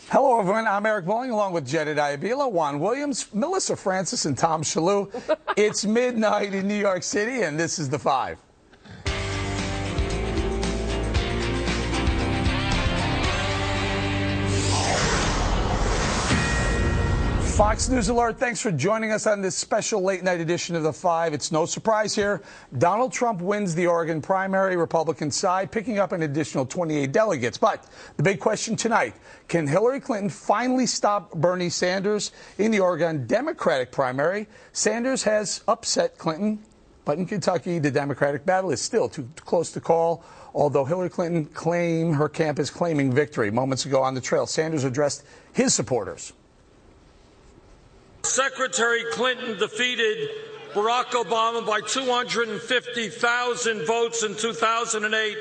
Hello, everyone. I'm Eric Bolling, along with Jedediah Bila, Juan Williams, Melissa Francis, and Tom Shalhoub. It's midnight in New York City, and this is The Five. Fox News Alert, thanks for joining us on this special late-night edition of The Five. It's no surprise here. Donald Trump wins the Oregon primary, Republican side, picking up an additional 28 delegates. But the big question tonight, can Hillary Clinton finally stop Bernie Sanders in the Oregon Democratic primary? Sanders has upset Clinton, but in Kentucky, the Democratic battle is still too close to call, although Hillary Clinton her camp is claiming victory. Moments ago on the trail, Sanders addressed his supporters. Secretary Clinton defeated Barack Obama by 250,000 votes in 2008.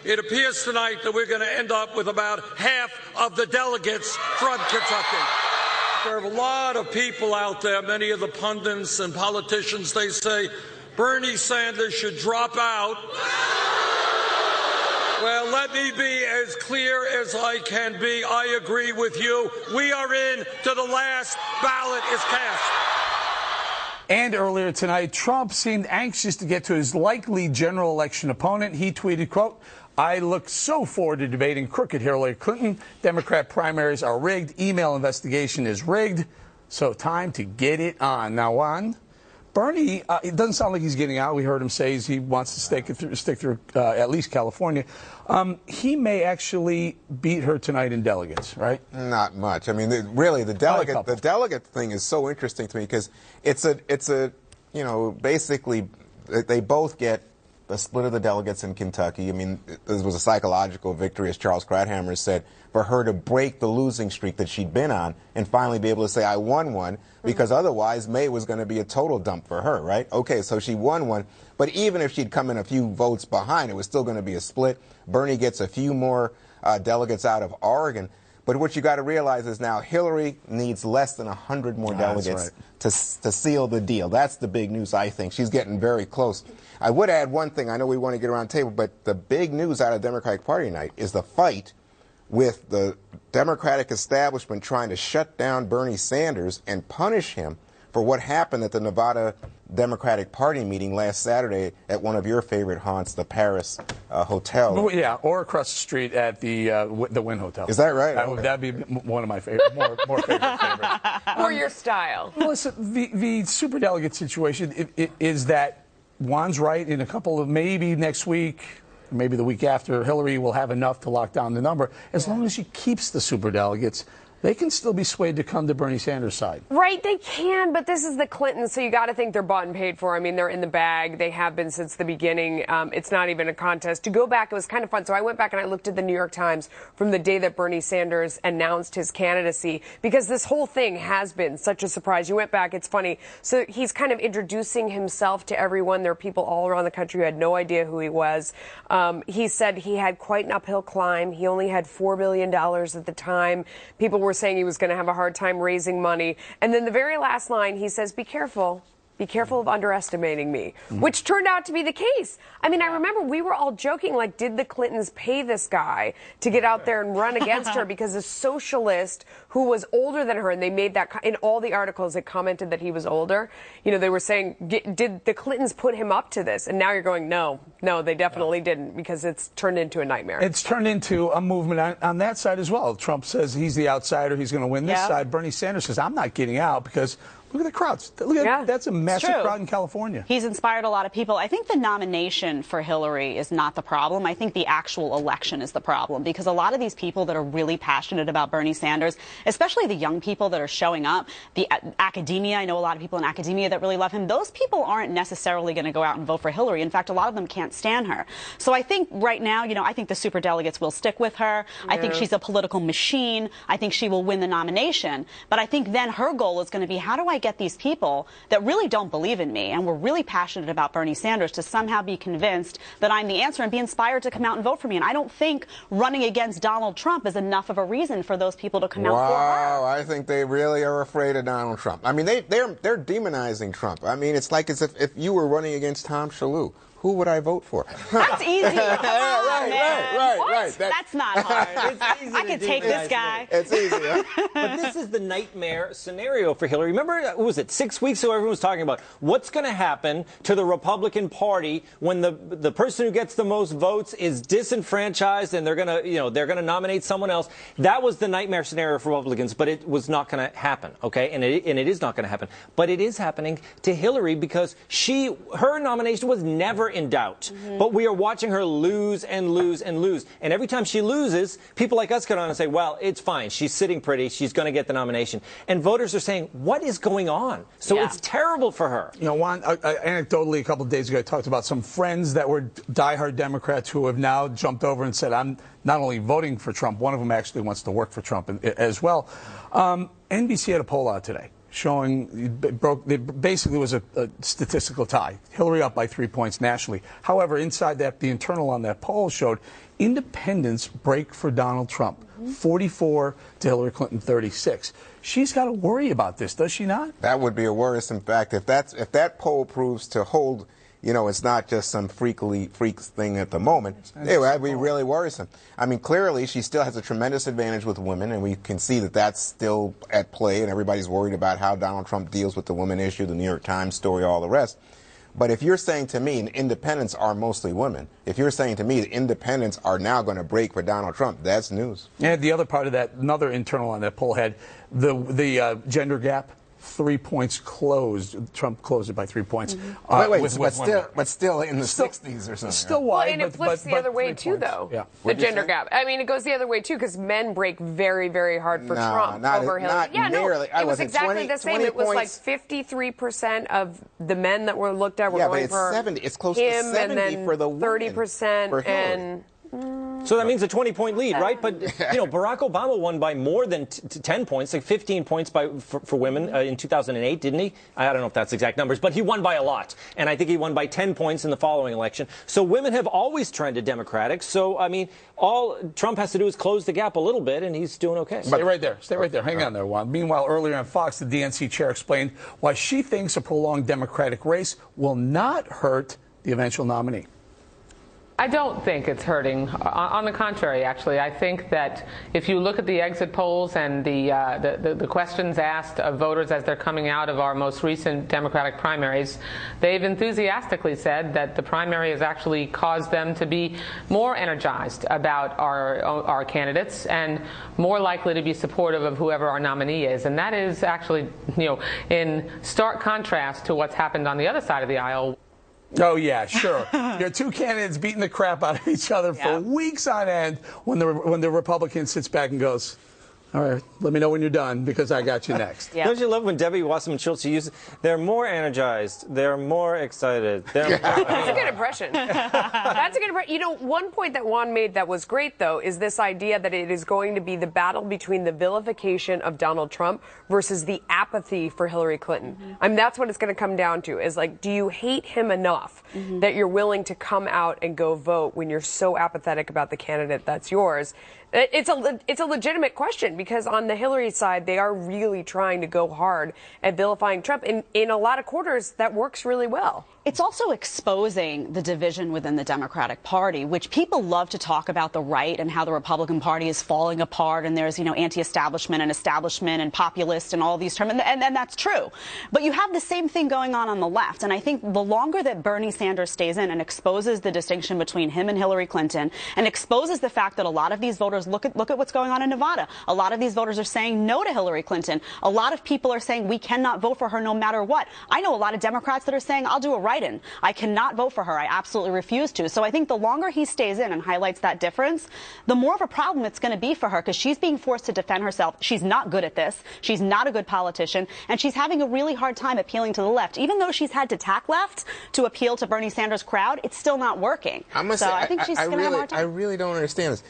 It appears tonight that we're going to end up with about half of the delegates from Kentucky. There are a lot of people out there, many of the pundits and politicians, they say Bernie Sanders should drop out. Well, let me be as clear as I can be. I agree with you. We are in to the last ballot is cast. And earlier tonight, Trump seemed anxious to get to his likely general election opponent. He tweeted, quote, "I look so forward to debating crooked Hillary Clinton. Democrat primaries are rigged. Email investigation is rigged. So time to get it on." Now, Juan, Bernie, it doesn't sound like he's getting out. We heard him say he wants to stick through at least California. He may actually beat her tonight in delegates, right? Not much. I mean, really, the delegate thing is so interesting to me because it's a basically they both get the split of the delegates in Kentucky. I mean, this was a psychological victory, as Charles Krauthammer said, for her to break the losing streak that she'd been on and finally be able to say, I won one, because otherwise May was going to be a total dump for her, right? Okay, so she won one, but even if she'd come in a few votes behind, it was still going to be a split. Bernie gets a few more delegates out of Oregon. But what you got to realize is now Hillary needs less than 100 more delegates to seal the deal. That's the big news, I think. She's getting very close. I would add one thing. I know we want to get around the table, but the big news out of Democratic Party night is the fight with the Democratic establishment trying to shut down Bernie Sanders and punish him for what happened at the Nevada Democratic Party meeting last Saturday at one of your favorite haunts, the Paris Hotel. Yeah, or across the street at the Wynn Hotel. Is that right? That'd be one of my favorite, more favorite. Or your style. Listen, the superdelegate situation is that Juan's right. In a couple of, maybe next week, maybe the week after, Hillary will have enough to lock down the number. As long as she keeps the superdelegates, they can still be swayed to come to Bernie Sanders' side. Right, they can, but this is the Clintons, so you got to think they're bought and paid for. I mean, they're in the bag. They have been since the beginning. It's not even a contest. To go back, it was kind of fun. So I went back and I looked at the New York Times from the day that Bernie Sanders announced his candidacy, because this whole thing has been such a surprise. You went back, it's funny. So he's kind of introducing himself to everyone. There are people all around the country who had no idea who he was. He said he had quite an uphill climb. He only had $4 million at the time. People were saying he was going to have a hard time raising money. And then the very last line, he says, be careful of underestimating me, which turned out to be the case. I mean, I remember we were all joking, like, did the Clintons pay this guy to get out there and run against her because a socialist who was older than her, and they made that, in all the articles it commented that he was older, they were saying, did the Clintons put him up to this? And now you're going, no, they definitely didn't, because it's turned into a nightmare. It's turned into a movement on that side as well. Trump says he's the outsider, he's going to win this side. Bernie Sanders says, I'm not getting out, because look at the crowds. That's a massive crowd in California. He's inspired a lot of people. I think the nomination for Hillary is not the problem. I think the actual election is the problem, because a lot of these people that are really passionate about Bernie Sanders, especially the young people that are showing up, the academia, I know a lot of people in academia that really love him, those people aren't necessarily going to go out and vote for Hillary. In fact, a lot of them can't stand her. So I think right now, I think the superdelegates will stick with her. Yeah. I think she's a political machine. I think she will win the nomination. But I think then her goal is going to be, how do I get these people that really don't believe in me and were really passionate about Bernie Sanders to somehow be convinced that I'm the answer and be inspired to come out and vote for me? And I don't think running against Donald Trump is enough of a reason for those people to come out for her. Wow, I think they really are afraid of Donald Trump. I mean, they're demonizing Trump. I mean, it's like as if you were running against Tom Shalhoub, who would I vote for? That's easy. Come on, man. Right. That's not hard. It's easy I to can do, take guys. this guy. It's easy. Huh? But this is the nightmare scenario for Hillary. Remember, what was it, 6 weeks ago, everyone was talking about what's going to happen to the Republican Party when the person who gets the most votes is disenfranchised and they're going to nominate someone else. That was the nightmare scenario for Republicans, but it was not going to happen, okay? And it is not going to happen. But it is happening to Hillary because her nomination was never in doubt. But we are watching her lose and lose and lose. And every time she loses, people like us get on and say, well, it's fine. She's sitting pretty. She's going to get the nomination. And voters are saying, what is going on? So it's terrible for her. You know, Juan, anecdotally, a couple of days ago, I talked about some friends that were diehard Democrats who have now jumped over and said, I'm not only voting for Trump, one of them actually wants to work for Trump as well. NBC had a poll out today showing it basically was a statistical tie. Hillary up by 3 points nationally. However, inside that, the internal on that poll showed independents break for Donald Trump. 44 to Hillary Clinton, 36. She's got to worry about this, does she not? That would be a worrisome fact. If that poll proves to hold, you know, it's not just some freaks thing at the moment, it would be really worrisome. I mean, clearly, she still has a tremendous advantage with women, and we can see that that's still at play, and everybody's worried about how Donald Trump deals with the women issue, the New York Times story, all the rest. But if you're saying to me independents are mostly women, if you're saying to me that independents are now going to break for Donald Trump, that's news. And the other part of that, another internal on that poll had the gender gap. 3 points closed. Trump closed it by 3 points. But still in the 60s or something. Still wide. Well, and it flips the other way, too, though. Yeah. The gender gap. I mean, it goes the other way, too, because men break very, very hard for Trump over Hillary. Not nearly. It was exactly the same. It was like 53% of the men that were looked at were going for 70. It's close him, to 70 and then for the women. 30% for Hillary. and... So that means a 20-point lead, right? But, you know, Barack Obama won by more than 10 points, like 15 points for women in 2008, didn't he? I don't know if that's exact numbers, but he won by a lot. And I think he won by 10 points in the following election. So women have always trended Democratic. So, I mean, all Trump has to do is close the gap a little bit, and he's doing okay. Stay right there. Stay right there. Hang on there, Juan. Meanwhile, earlier on Fox, the DNC chair explained why she thinks a prolonged Democratic race will not hurt the eventual nominee. I don't think it's hurting. On the contrary, actually, I think that if you look at the exit polls and the questions asked of voters as they're coming out of our most recent Democratic primaries, they've enthusiastically said that the primary has actually caused them to be more energized about our candidates and more likely to be supportive of whoever our nominee is. And that is actually, you know, in stark contrast to what's happened on the other side of the aisle. Oh, yeah, sure. Your two candidates beating the crap out of each other for weeks on end when the Republican sits back and goes, all right, let me know when you're done because I got you next. Don't you love when Debbie Wasserman Schultz uses, they're more energized, they're more excited. That's a good impression. That's a good impression. You know, one point that Juan made that was great, though, is this idea that it is going to be the battle between the vilification of Donald Trump versus the apathy for Hillary Clinton. I mean, that's what it's going to come down to, is like, do you hate him enough that you're willing to come out and go vote when you're so apathetic about the candidate that's yours? It's a legitimate question because on the Hillary side, they are really trying to go hard at vilifying Trump. In a lot of quarters, that works really well. It's also exposing the division within the Democratic Party, which people love to talk about the right and how the Republican Party is falling apart and there's, you know, anti-establishment and populist and all these terms. And that's true. But you have the same thing going on the left. And I think the longer that Bernie Sanders stays in and exposes the distinction between him and Hillary Clinton and exposes the fact that a lot of these voters look at what's going on in Nevada. A lot of these voters are saying no to Hillary Clinton. A lot of people are saying we cannot vote for her no matter what. I know a lot of Democrats that are saying I'll do a write-in. I cannot vote for her. I absolutely refuse to. So I think the longer he stays in and highlights that difference, the more of a problem it's going to be for her because she's being forced to defend herself. She's not good at this. She's not a good politician. And she's having a really hard time appealing to the left. Even though she's had to tack left to appeal to Bernie Sanders' crowd, it's still not working. I think she's going to have a hard time. I really don't understand this.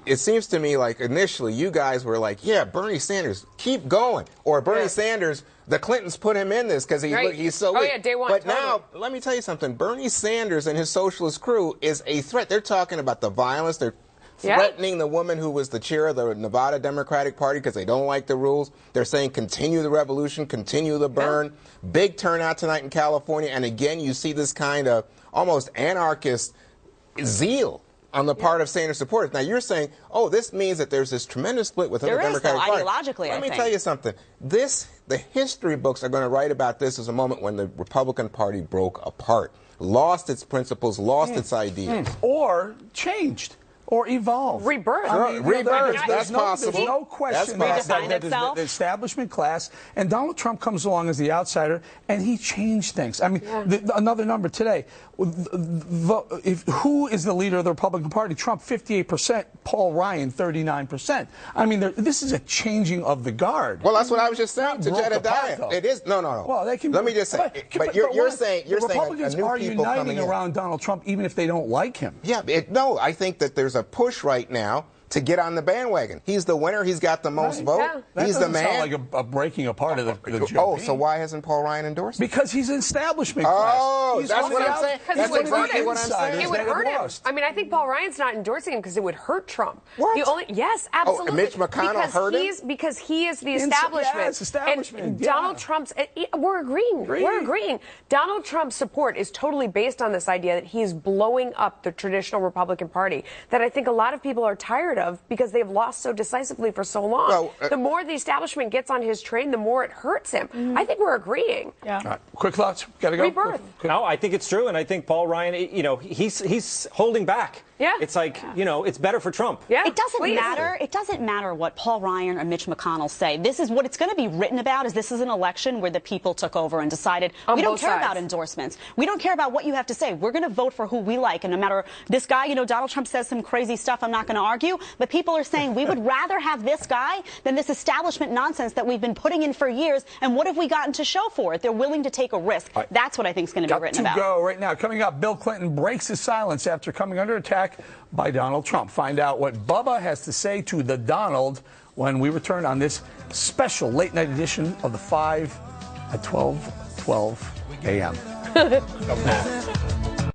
It seems to me like initially you guys were like, yeah, Bernie Sanders, keep going. Or Bernie Sanders, the Clintons put him in this because he's so weak. Oh, yeah, day one. But totally. now, let me tell you something. Bernie Sanders and his socialist crew is a threat. They're talking about the violence. They're threatening the woman who was the chair of the Nevada Democratic Party because they don't like the rules. They're saying continue the revolution, continue the burn. Big turnout tonight in California. And again, you see this kind of almost anarchist zeal on the part of Sanders supporters. Now, you're saying, oh, this means that there's this tremendous split within the Democratic Party. Ideologically, Let me tell you something. The history books are going to write about this as a moment when the Republican Party broke apart, lost its principles, lost its ideas. Or changed. Or evolve. Rebirth. Rebirth. That's possible. There's no question that the establishment class, and Donald Trump comes along as the outsider, and he changed things. I mean, another number today. Who is the leader of the Republican Party? Trump, 58%. Paul Ryan, 39%. I mean, this is a changing of the guard. Well, that's what I was just saying to Jedediah. It is. No. Well, they can. Let me just say. But you're saying Republicans are uniting around Donald Trump, even if they don't like him. Yeah. No, I think that there's a push right now to get on the bandwagon. He's the winner. He's got the most vote. Yeah. He's the man. Sound like a breaking apart of the GOP. Oh, so why hasn't Paul Ryan endorsed him? Because he's an establishment class. Oh, that's what I'm saying. That's exactly what I'm saying. It would hurt him. I mean, I think Paul Ryan's not endorsing him because it would hurt Trump. What? Yes, absolutely. Oh, Mitch McConnell hurt him? Because he is the establishment. Yes, establishment. And Donald Trump's, we're agreeing. We're agreeing. Donald Trump's support is totally based on this idea that he is blowing up the traditional Republican Party that I think a lot of people are tired of because they've lost so decisively for so long. Well, the more the establishment gets on his train, the more it hurts him. I think we're agreeing. Yeah. All right. Quick thoughts. Got to go. Rebirth. No, I think it's true, and I think Paul Ryan, he's holding back. Yeah. It's like, it's better for Trump. Yeah. It doesn't matter. It doesn't matter what Paul Ryan or Mitch McConnell say. This is what it's going to be written about. This is an election where the people took over and decided we don't care about endorsements. We don't care about what you have to say. We're going to vote for who we like. And no matter this guy, Donald Trump says some crazy stuff. I'm not going to argue. But people are saying we would rather have this guy than this establishment nonsense that we've been putting in for years. And what have we gotten to show for it? They're willing to take a risk. Right. That's what I think is going to be written about. Go right now. Coming up, Bill Clinton breaks his silence after coming under attack by Donald Trump. Find out what Bubba has to say to the Donald when we return on this special late night edition of the 5 at 12:12 a.m.